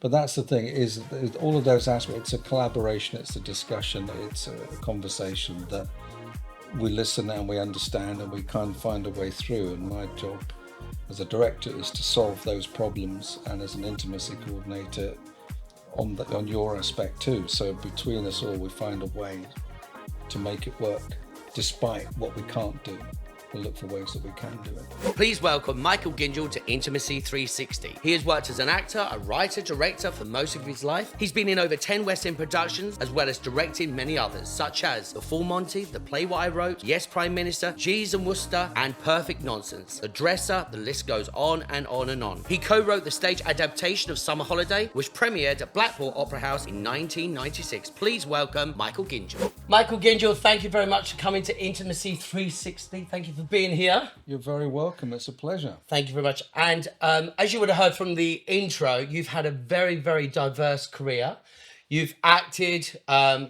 But that's the thing, is all of those aspects, it's a collaboration, it's a discussion, it's a conversation that we listen and we understand and we kind of find a way through. And my job as a director is to solve those problems, and as an intimacy coordinator on your aspect too. So between us all, we find a way to make it work, despite what we can't do. We'll look for ways that we can do it. Please welcome Michael Gyngell to Intimacy 360. He has worked as an actor, a writer, director for most of his life. He's been in over 10 West End productions, as well as directing many others, such as The Full Monty, The Play What I Wrote, Yes Prime Minister, Jeeves and Worcester, and Perfect Nonsense. The Dresser, the list goes on and on and on. He co-wrote the stage adaptation of Summer Holiday, which premiered at Blackpool Opera House in 1996. Please welcome Michael Gyngell. Michael Gyngell, thank you very much for coming to Intimacy 360. Thank you for being here. You're very welcome. It's a pleasure. Thank you very much. And as you would have heard from the intro, you've had a very, very diverse career. You've acted,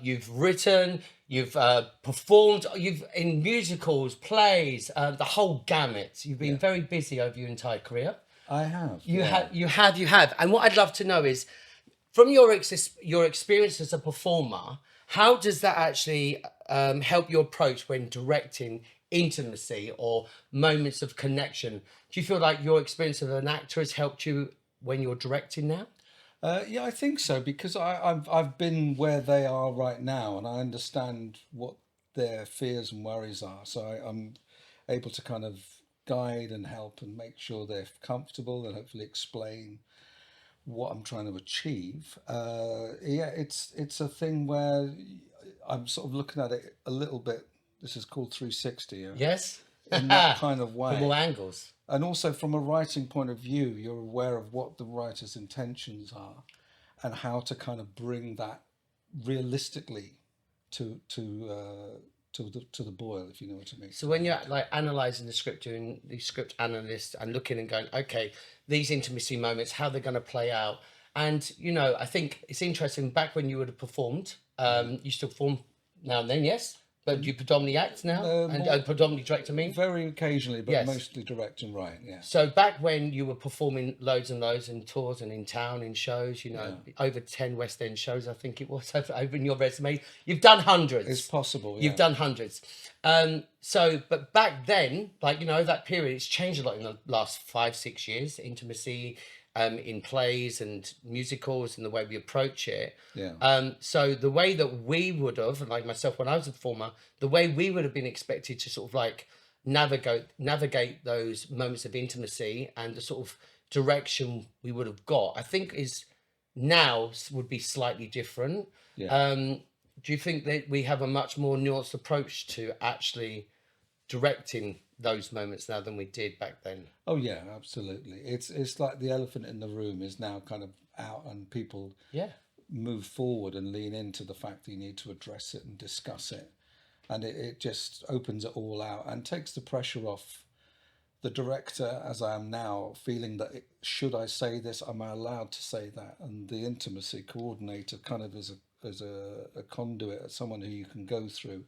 you've written, you've performed, you've in musicals, plays, the whole gamut. You've been very busy over your entire career. I have. You have. And what I'd love to know is, from your experience as a performer, how does that actually help your approach when directing intimacy or moments of connection? Do you feel like your experience of an actor has helped you when you're directing now? Yeah, I think so, because I've been where they are right now, and I understand what their fears and worries are. So I'm able to kind of guide and help and make sure they're comfortable, and hopefully explain what I'm trying to achieve. Yeah, it's a thing where I'm sort of looking at it a little bit. This is called 360. Yes. In that kind of way. From all angles. And also from a writing point of view, you're aware of what the writer's intentions are, and how to kind of bring that realistically to the boil, if you know what I mean. So when you're like analysing the script, doing the script analyst and looking and going, okay, these intimacy moments, how they're going to play out. And, you know, I think it's interesting, back when you would have performed, you still perform now and then, yes? But you predominantly act now and predominantly direct, I mean? Very occasionally, but Yes. mostly direct and write, yeah. So back when you were performing loads and loads in tours and in town, in shows, you know, over 10 West End shows, I think it was, over in your resume. You've done hundreds. It's possible, yeah. You've done hundreds. But back then, like, you know, that period, it's changed a lot in the last 5-6 years. Intimacy in plays and musicals and the way we approach it. Yeah. So the way that we would have, like myself when I was a performer, the way we would have been expected to sort of like navigate those moments of intimacy and the sort of direction we would have got, I think is now would be slightly different. Yeah. Do you think that we have a much more nuanced approach to actually directing those moments now than we did back then? Oh yeah, absolutely. It's like the elephant in the room is now kind of out, and people move forward and lean into the fact that you need to address it and discuss it. And it just opens it all out and takes the pressure off the director, as I am now, feeling that should I say this, am I allowed to say that? And the intimacy coordinator kind of as a conduit, someone who you can go through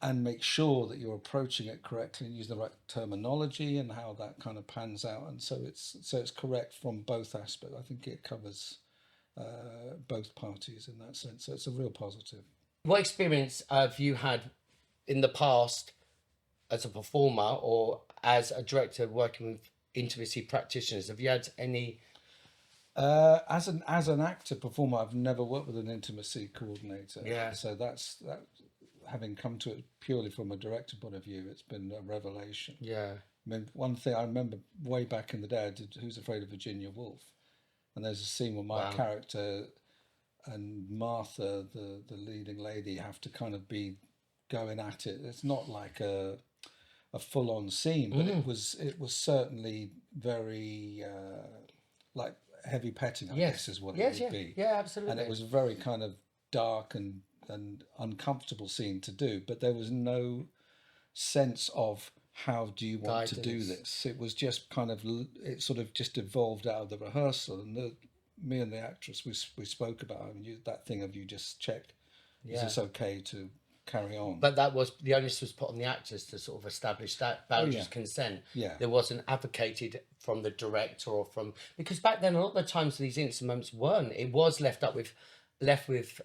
and make sure that you're approaching it correctly and using the right terminology and how that kind of pans out. And so it's correct from both aspects. I think it covers both parties in that sense. So it's a real positive. What experience have you had in the past as a performer or as a director working with intimacy practitioners? Have you had any? As an actor performer, I've never worked with an intimacy coordinator. Yeah. So that's having come to it purely from a director point of view, it's been a revelation. Yeah. I mean, one thing I remember way back in the day, I did Who's Afraid of Virginia Woolf, and there's a scene where my character and Martha, the leading lady, have to kind of be going at it. It's not like a full-on scene, but it was certainly very like heavy petting, I guess is what it would be. Yeah, absolutely. And it was a very kind of dark and uncomfortable scene to do, but there was no sense of how do you want to do this. It was just kind of, it sort of just evolved out of the rehearsal, and me and the actress, we spoke about that thing of you just checked, is this okay to carry on. But that was the onus was put on the actors to sort of establish that boundaries, consent. Yeah. There wasn't advocated from the director or from, because back then a lot of the times these intimate moments weren't. It was left with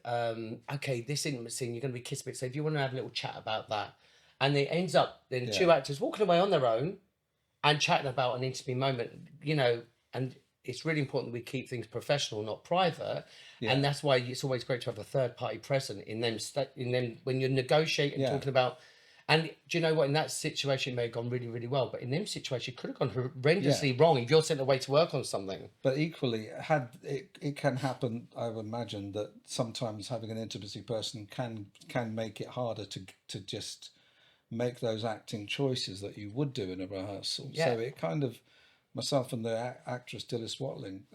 okay, this intimate scene you're going to be kissed a bit. So if you want to have a little chat about that, and it ends up then two actors walking away on their own and chatting about an intimate moment, you know, and it's really important that we keep things professional, not private. Yeah. And that's why it's always great to have a third party present in them when you're negotiating, talking about. And do you know what? In that situation, it may have gone really, really well. But in them situation, it could have gone horrendously wrong if you're sent away to work on something. But equally, it can happen, I would imagine, that sometimes having an intimacy person can make it harder to just make those acting choices that you would do in a rehearsal. Yeah. So it kind of, myself and the actress Dilys Watling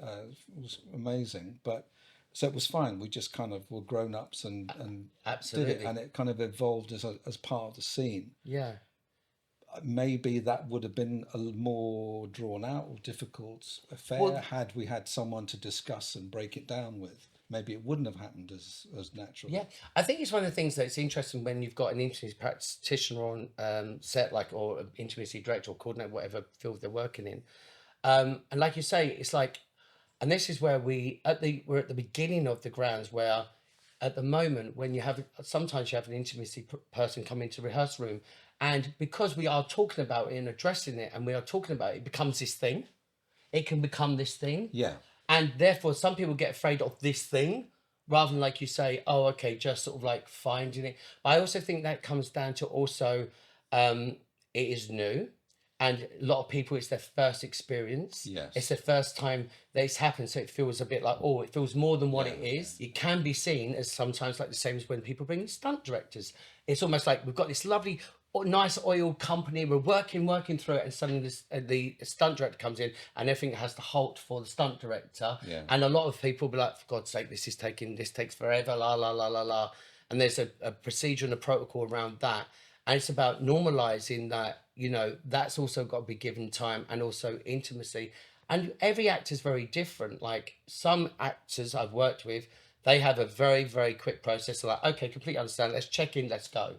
was amazing, but so it was fine. We just kind of were grown ups and absolutely did it, and it kind of evolved as part of the scene. Yeah, maybe that would have been a more drawn out or difficult affair had we had someone to discuss and break it down with. Maybe it wouldn't have happened as naturally. Yeah, I think it's one of the things that's interesting when you've got an intimacy practitioner on set, like, or an intimacy director or coordinator, whatever field they're working in. And like you say, it's like, and this is where we're at the beginning of the grounds where, at the moment, when you have sometimes you have an intimacy person come into the rehearsal room, and because we are talking about it and addressing it, and we are talking about it, it becomes this thing. It can become this thing. Yeah. And therefore, some people get afraid of this thing rather than, like you say, oh, okay, just sort of like finding it. But I also think that comes down to also it is new. And a lot of people, it's their first experience. Yes. It's their first time that it's happened. So it feels a bit like, oh, it feels more than what it is. It can be seen as sometimes like the same as when people bring in stunt directors. It's almost like we've got this lovely, nice oil company, we're working through it, and suddenly the stunt director comes in and everything has to halt for the stunt director. Yeah. And a lot of people will be like, for God's sake, this takes forever, la la la la la. And there's a procedure and a protocol around that. And it's about normalizing that, you know, that's also got to be given time, and also intimacy. And every actor is very different. Like some actors I've worked with, they have a very, very quick process. They're like, okay, completely understand. Let's check in, let's go.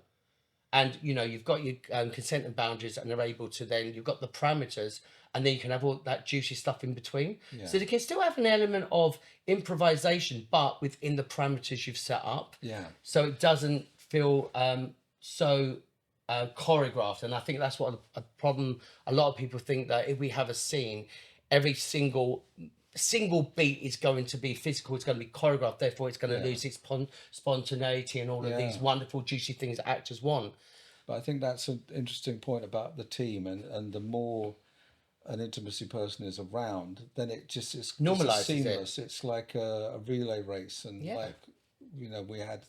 And, you know, you've got your consent and boundaries, and they're able to then, you've got the parameters, and then you can have all that juicy stuff in between. Yeah. So they can still have an element of improvisation, but within the parameters you've set up. Yeah. So it doesn't feel so choreographed. And I think that's what a problem, a lot of people think that if we have a scene, every single beat is going to be physical, it's going to be choreographed, therefore it's going to lose its spontaneity and all of these wonderful juicy things that actors want. But I think that's an interesting point about the team, and the more an intimacy person is around, then it's normalizes seamless. It's like a relay race, and like, you know, we had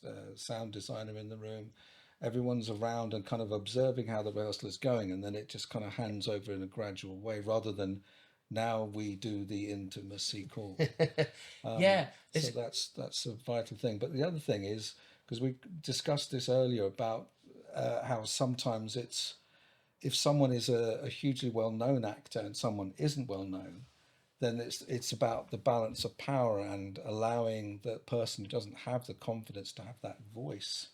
a sound designer in the room. Everyone's around and kind of observing how the rehearsal is going, and then it just kind of hands over in a gradual way, rather than now we do the intimacy call. So that's a vital thing. But the other thing is, because we discussed this earlier about how sometimes it's, if someone is a hugely well-known actor and someone isn't well-known, then it's about the balance of power and allowing the person who doesn't have the confidence to have that voice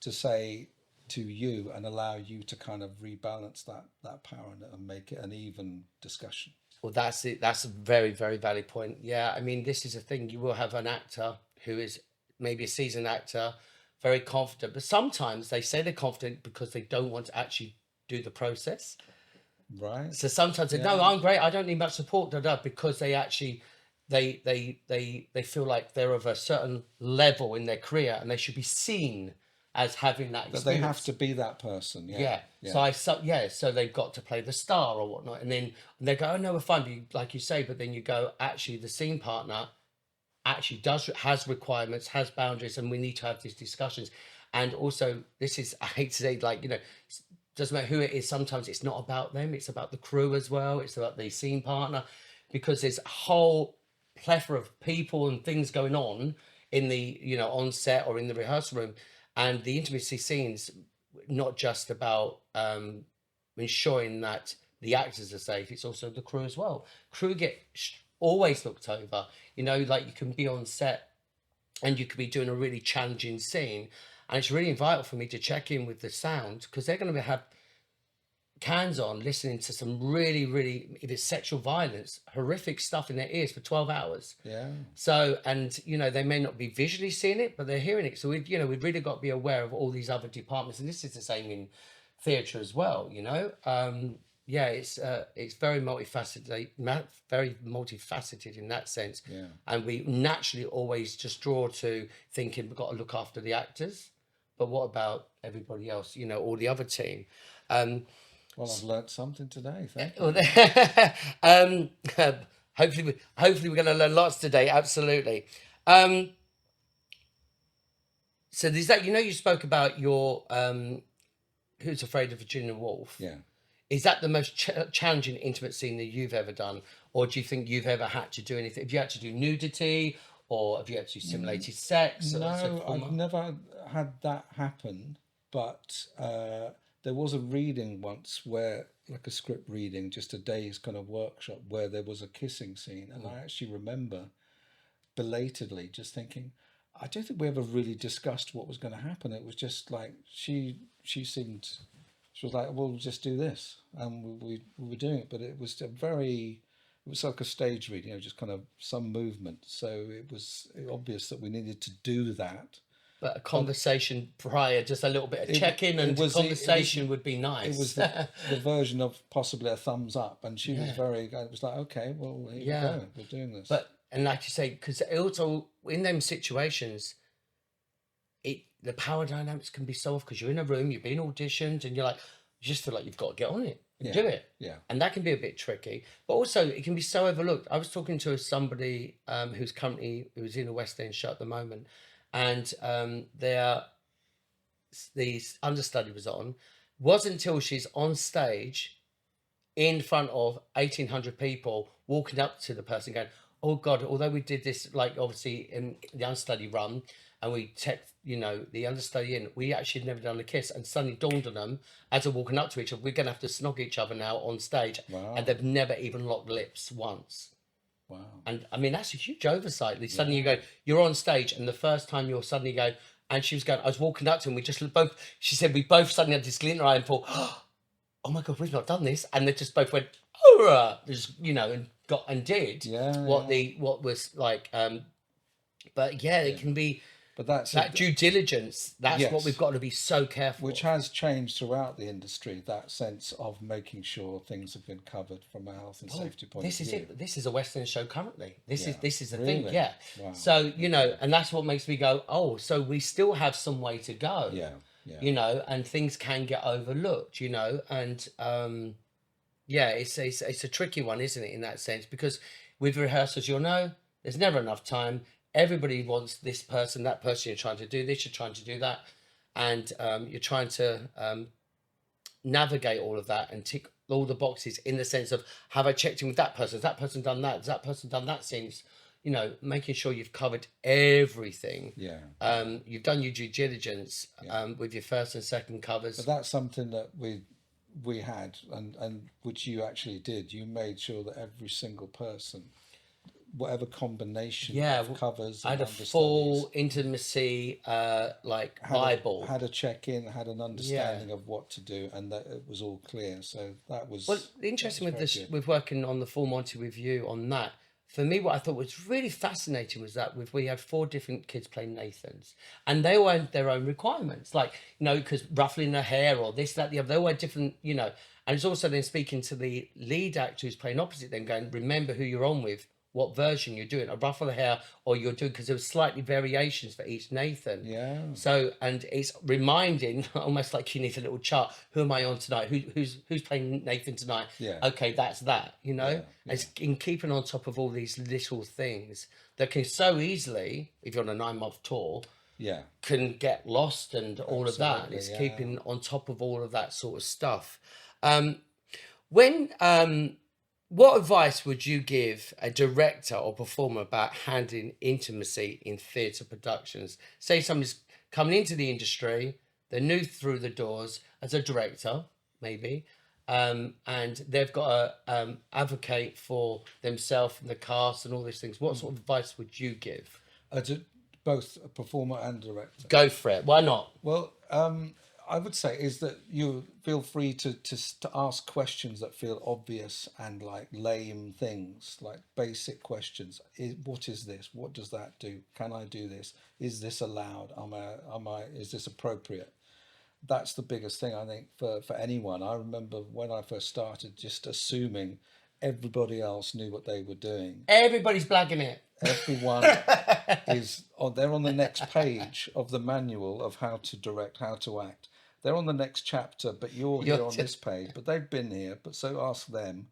to say to you, and allow you to kind of rebalance that power and make it an even discussion. Well, that's it. That's a very, very valid point. Yeah, I mean, this is a thing. You will have an actor who is maybe a seasoned actor, very confident, but sometimes they say they're confident because they don't want to actually do the process. Right. So sometimes they no, I'm great, I don't need much support, because they actually they feel like they're of a certain level in their career and they should be seen as having that experience. But they have to be that person. Yeah. So they've got to play the star or whatnot, and then they go, oh no, we're fine, but like you say, but then you go, actually the scene partner actually has requirements, has boundaries, and we need to have these discussions. And also, this is, I hate to say, like, you know, doesn't matter who it is, sometimes it's not about them, it's about the crew as well, it's about the scene partner, because there's a whole plethora of people and things going on in the, you know, on set or in the rehearsal room. And the intimacy scenes, not just about ensuring that the actors are safe, it's also the crew as well. Crew get always looked over. You know, like you can be on set and you could be doing a really challenging scene, And it's really vital for me to check in with the sound, because they're going to have cans on, listening to some really, really, if it's sexual violence, horrific stuff in their ears for 12 hours. Yeah. So, and, you know, they may not be visually seeing it, but they're hearing it. So we've really got to be aware of all these other departments. And this is the same in theatre as well, you know. Yeah, it's very multifaceted, in that sense. Yeah. And we naturally always just draw to thinking we've got to look after the actors, but what about everybody else, you know, all the other team? Well, I've learnt something today. Thank you. Hopefully we're going to learn lots today. Absolutely. So there's that, you know, you spoke about your Who's Afraid of Virginia Woolf. Yeah. Is that the most challenging intimate scene that you've ever done? Or do you think you've ever had to do anything? Have you had to do nudity, or have you had to do simulated sex? No, I've never had that happen. But there was a reading once where, like a script reading, just a day's kind of workshop, where there was a kissing scene. And I actually remember belatedly just thinking, I don't think we ever really discussed what was going to happen. It was just like she was like, well, we'll just do this. And we were doing it. But it was it was like a stage reading, you know, just kind of some movement. So it was obvious that we needed to do that. But a conversation prior, just a little bit of check-in and conversation would be nice. It was the version of possibly a thumbs up, and she was it was like, okay, well, here we go, we're doing this. But, and like you say, because also in them situations, the power dynamics can be so off, because you're in a room, you've been auditioned, and you're like, you just feel like you've got to get on it and do it. Yeah. And that can be a bit tricky. But also, it can be so overlooked. I was talking to somebody who's in a West End show at the moment, and the understudy was on. Wasn't until she's on stage in front of 1,800 people walking up to the person going, oh God, although we did this, like obviously in the understudy run, and we checked, you know, the understudy in, we actually had never done a kiss, and suddenly dawned on them as they're walking up to each other, we're going to have to snog each other now on stage. Wow. And they've never even locked lips once. Wow. And I mean, that's a huge oversight. Suddenly you go, you're on stage, and the first time you're suddenly go, and she was going, I was walking up to him, she said, we both suddenly had this glint in our eye and thought, oh my God, we've not done this. And they just both went, just, you know, and did what was like, but it can be, but that's that due diligence. That's what we've got to be so careful. Which has changed throughout the industry. That sense of making sure things have been covered from a health and safety point of view. This is it. This is a West End show currently. This is the really? thing. Yeah. Wow. So you know, and that's what makes me go, oh, so we still have some way to go. Yeah. You know, and things can get overlooked. You know, and it's a tricky one, isn't it, in that sense? Because with rehearsals, you'll know there's never enough time. Everybody wants this person, that person. You're trying to do this, you're trying to do that, and you're trying to navigate all of that and tick all the boxes in the sense of, have I checked in with that person? Has that person done that? Has that person done that? Seems, you know, making sure you've covered everything. Yeah. You've done your due diligence with your first and second covers. But that's something that we had, and which you actually did. You made sure that every single person, whatever combination of covers, I had a full intimacy Bible. Had a check-in, had an understanding of what to do, and that it was all clear. So that was interesting with working on the Full Monty with you on that. For me, what I thought was really fascinating was that we had 4 different kids playing Nathans, and they all had their own requirements, like, you know, because ruffling their hair or this, that, the other. They all had different, you know. And it's also then speaking to the lead actor who's playing opposite them, going, remember who you're on with, what version you're doing, a ruffle the hair, or you're doing, because there was slightly variations for each Nathan. Yeah. So, and it's reminding, almost like you need a little chart. Who am I on tonight? Who's playing Nathan tonight? Yeah. Okay, that's that. You know, it's in keeping on top of all these little things that can so easily, if you're on a 9-month tour, can get lost and all of that. It's keeping on top of all of that sort of stuff. What advice would you give a director or performer about handling intimacy in theatre productions? Say somebody's coming into the industry, they're new through the doors as a director, maybe, and they've got to advocate for themselves and the cast and all these things. What sort of advice would you give? both a performer and director. Go for it. Why not? Well, I would say is that you feel free to ask questions that feel obvious and like lame things, like basic questions. What is this? What does that do? Can I do this? Is this allowed? Is this appropriate? That's the biggest thing, I think, for anyone. I remember when I first started just assuming everybody else knew what they were doing. Everybody's blagging it. Everyone they're on the next page of the manual of how to direct, how to act. They're on the next chapter, but you're here on this page, but they've been here, but so ask them.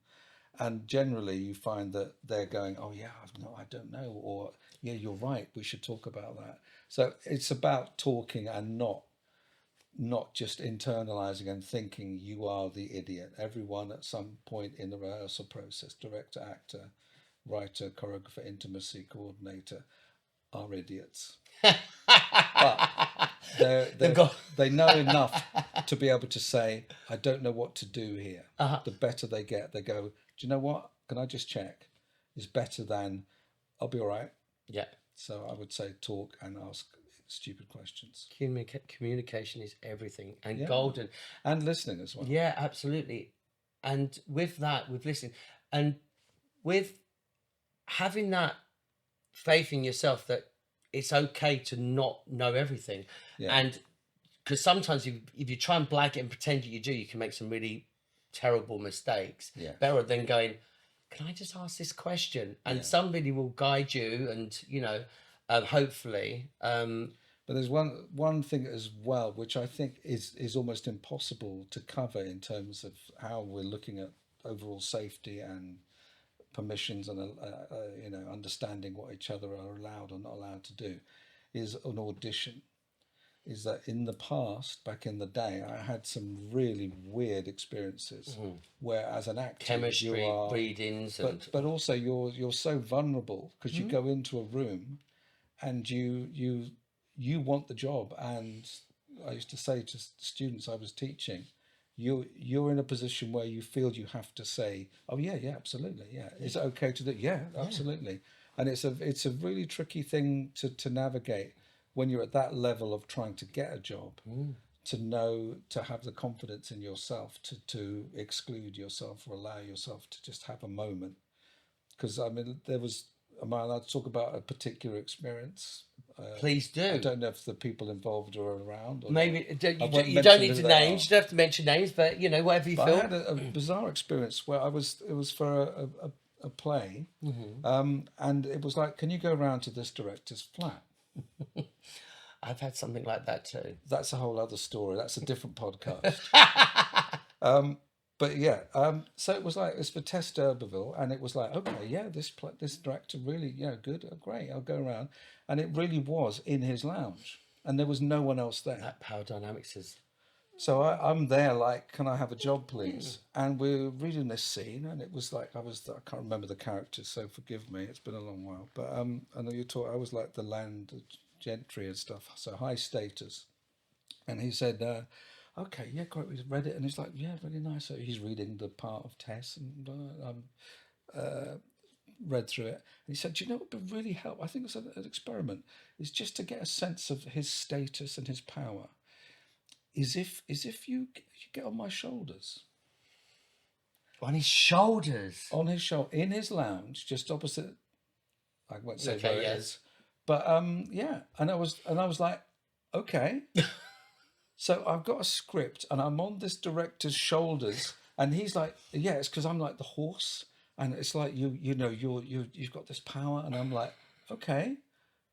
And generally you find that they're going, oh yeah, I don't know, or yeah, you're right, we should talk about that. So it's about talking and not just internalizing and thinking you are the idiot. Everyone at some point in the rehearsal process, director, actor, writer, choreographer, intimacy coordinator, are idiots. But they know enough to be able to say, I don't know what to do here. The better they get, they go, do you know what? Can I just check? Is better than, I'll be all right. Yeah. So I would say talk and ask stupid questions. Communication is everything, and golden. And listening as well. Yeah, absolutely. And with that, with listening, and with having that faith in yourself that it's okay to not know everything. Yeah. And because sometimes if you try and blag it and pretend you do, you can make some really terrible mistakes. Yeah. Better than going, can I just ask this question? And somebody will guide you, and hopefully. But there's one thing as well, which I think is almost impossible to cover in terms of how we're looking at overall safety and permissions and understanding what each other are allowed or not allowed to do, is an audition. Is that in the past, back in the day, I had some really weird experiences where, as an actor, chemistry, readings, but also you're so vulnerable because you go into a room and you want the job. And I used to say to students I was teaching, you're in a position where you feel you have to say, oh yeah, absolutely, yeah. Is it okay to do? Yeah, absolutely. And it's a really tricky thing to navigate when you're at that level of trying to get a job, to have the confidence in yourself to exclude yourself or allow yourself to just have a moment. Because I mean, am I allowed to talk about a particular experience? Please do. I don't know if the people involved are around. Or maybe you don't need to names. You don't have to mention names, but whatever you feel. I had a bizarre experience where it was for a play, and it was like, can you go around to this director's flat? I've had something like that too. That's a whole other story. That's a different podcast. But yeah, so it was like, it's for Tess d'Urberville, and it was like, okay, yeah, this director really, good, great, I'll go around. And it really was in his lounge, and there was no one else there. That power dynamics is... So I'm there like, can I have a job, please? And we're reading this scene, and it was like, I can't remember the characters, so forgive me, it's been a long while. But I know I was like the land gentry and stuff, so high status. And he said, okay, yeah, great, we read it. And he's like, yeah, really nice. So he's reading the part of Tess, and read through it. And he said, do you know what would really help? I think it's an experiment, is just to get a sense of his status and his power. Is if you get on my shoulders. On his shoulders? On his shoulder, in his lounge, just opposite, I won't say okay, where it is. But yeah, and I was like, okay. So I've got a script and I'm on this director's shoulders, and he's like, yeah, it's because I'm like the horse, and it's like you've got this power, and I'm like, okay,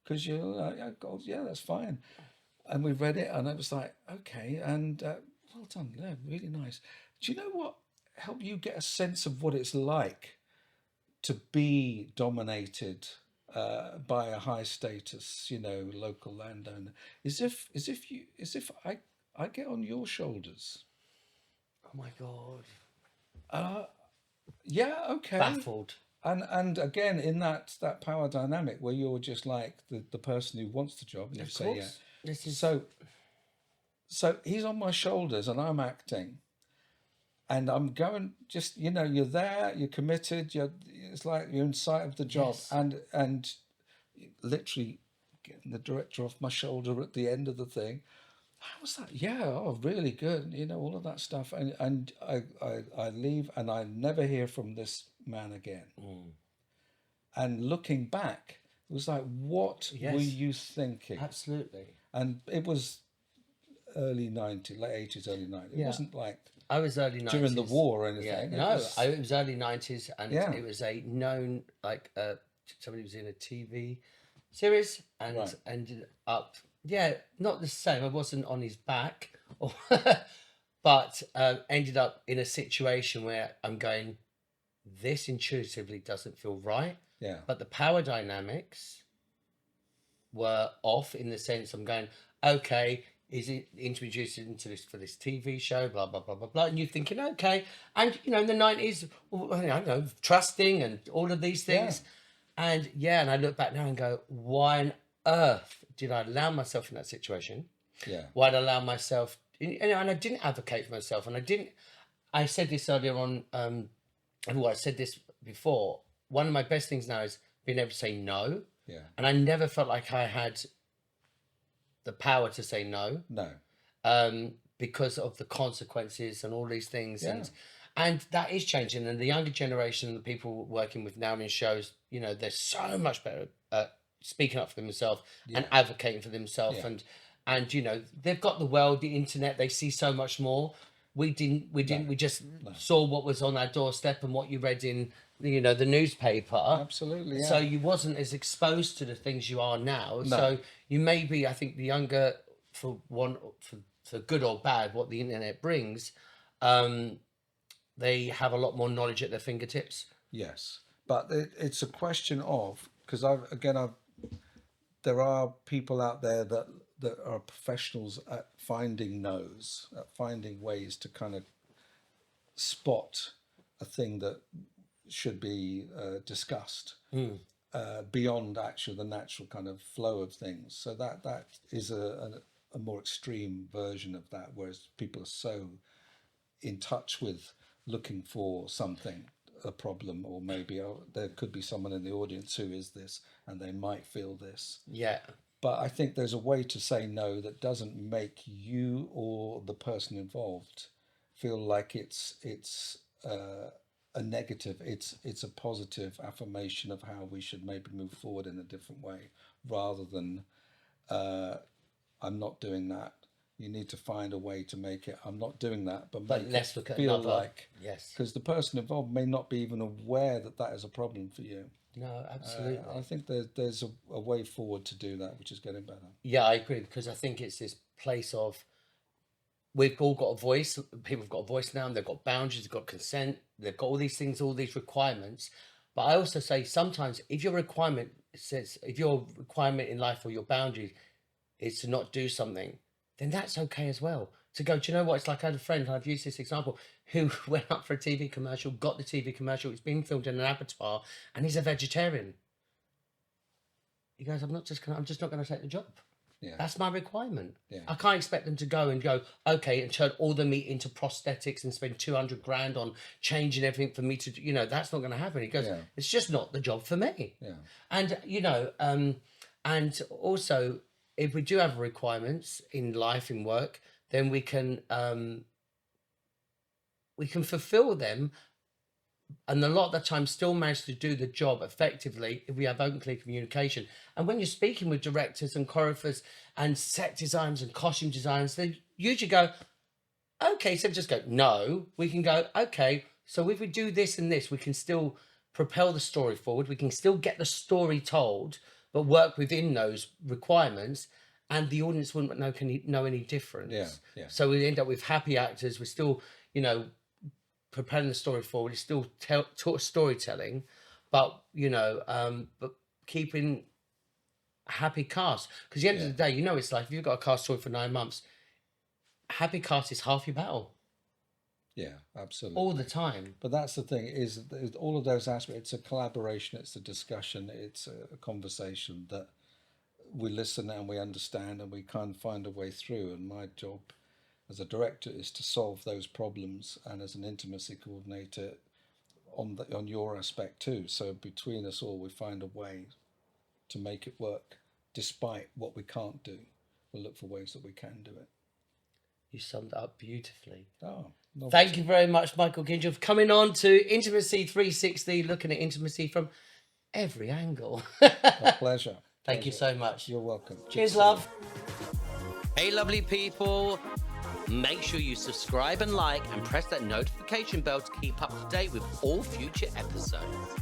because yeah, that's fine. And we read it, and it was like, okay, and well done, yeah, really nice. Do you know what helped you get a sense of what it's like to be dominated by a high status, local landowner? Is if I get on your shoulders. Oh my God. Yeah, okay. Baffled. And again, in that power dynamic where you're just like the person who wants the job, and you say, yeah. So he's on my shoulders and I'm acting, and I'm going, just, you're there, you're committed, it's like you're in sight of the job. Yes. And literally getting the director off my shoulder at the end of the thing. How was that? Yeah, oh, really good. You know, all of that stuff. And I leave and I never hear from this man again. And looking back, it was like, what were you thinking? Absolutely. And it was early 90s, late 80s, early 90s. It wasn't like I was early 90s. During the war or anything. Yeah, it was early 90s, and it was a known, like, somebody was in a TV series and ended up, not the same. I wasn't on his back, but ended up in a situation where I'm going, this intuitively doesn't feel right. Yeah. But the power dynamics were off in the sense I'm going, okay, is it introduced into this for this TV show, blah, blah, blah, blah, blah. And you're thinking, okay. And, you know, in the 90s, I don't know, trusting and all of these things. And and I look back now and go, why on earth did I allow myself in that situation? Yeah. Why did I allow myself, and I didn't advocate for myself. And I said this earlier on, I said this before. One of my best things now is being able to say no. Yeah. And I never felt like I had the power to say no. No. Because of the consequences and all these things. Yeah. And that is changing. And the younger generation, the people working with now in shows, you know, they're so much better at speaking up for themselves and advocating for themselves. Yeah. And, you know, they've got the world, the internet, they see so much more. We just saw what was on our doorstep and what you read in, you know, the newspaper. Absolutely. Yeah. So you wasn't as exposed to the things you are now. No. So you may be, I think, the younger, for good or bad, what the internet brings, they have a lot more knowledge at their fingertips. Yes, but it's a question of, because there are people out there that are professionals at finding no's, at finding ways to kind of spot a thing that should be discussed beyond actually the natural kind of flow of things. So that is a more extreme version of that, whereas people are so in touch with looking for something, a problem, or maybe there could be someone in the audience who is this and they might feel this. Yeah. But I think there's a way to say no that doesn't make you or the person involved feel like it's a negative. It's a positive affirmation of how we should maybe move forward in a different way, rather than I'm not doing that. You need to find a way to make it, I'm not doing that, but let's look at feel another. like, yes, because the person involved may not be even aware that is a problem for you. No, absolutely. I think there's a way forward to do that, which is getting better. Yeah, I agree, because I think it's this place of, we've all got a voice. People have got a voice now, and they've got boundaries, they've got consent, they've got all these things, all these requirements. But I also say sometimes if your requirement in life or your boundary is to not do something, then that's okay as well. To go, do you know what? It's like I had a friend, and I've used this example, who went up for a TV commercial, got the TV commercial, it's being filmed in an abattoir, and he's a vegetarian. He goes, I'm just not going to take the job. Yeah. That's my requirement. Yeah. I can't expect them to go, okay, and turn all the meat into prosthetics and spend 200 grand on changing everything for me to, you know, that's not going to happen. He goes, it's just not the job for me. Yeah. And, you know, and also, if we do have requirements in life, in work, then we can fulfill them, and a lot of the time still manage to do the job effectively if we have open, clear communication. And when you're speaking with directors and choreographers and set designers and costume designers, they usually go, okay, so just go, no. We can go, okay, so if we do this and this, we can still propel the story forward. We can still get the story told, but work within those requirements, and the audience wouldn't know any difference. Yeah, yeah. So we end up with happy actors. We're still, you know, propelling the story forward. It's still storytelling, but, you know, but keeping a happy cast. Because at the end of the day, you know, it's like if you've got a cast story for 9 months, happy cast is half your battle. Yeah, absolutely. All the time. But that's the thing, is all of those aspects. It's a collaboration, it's a discussion, it's a conversation that we listen and we understand and we kind of find a way through. And my job as a director is to solve those problems, and as an intimacy coordinator on your aspect too. So between us all, we find a way to make it work despite what we can't do, we'll look for ways that we can do it. You summed it up beautifully. Oh, no Thank you very much, Michael Gyngell, for coming on to Intimacy 360, looking at intimacy from every angle. A pleasure. Thank you so much. You're welcome. Cheers, love. Hey, lovely people. Make sure you subscribe and like and press that notification bell to keep up to date with all future episodes.